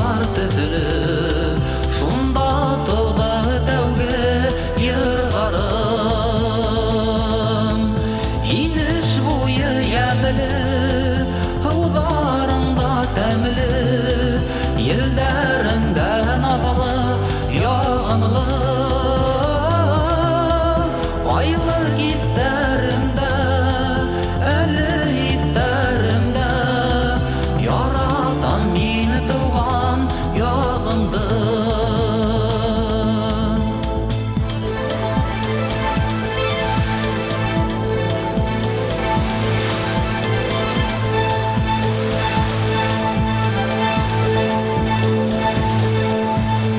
бар төзілі, шунда тылғы тәуге ерғарым. Инеш буйы ямілі, һыуҙарында тәмле, елдәрендә наҙлы, яғымлы. Айлы кистәремдә, әле иҫтәремдә, яратам мин тыуған яғымды.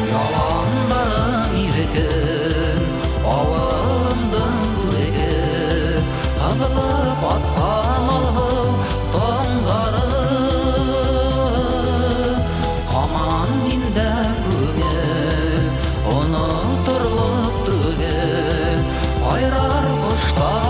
Яландарың иркен, ауылымдың күреге, ағылып атқан алғыл таңдары. Аман инде күңел, ұнытырлық түгел, айрар құштар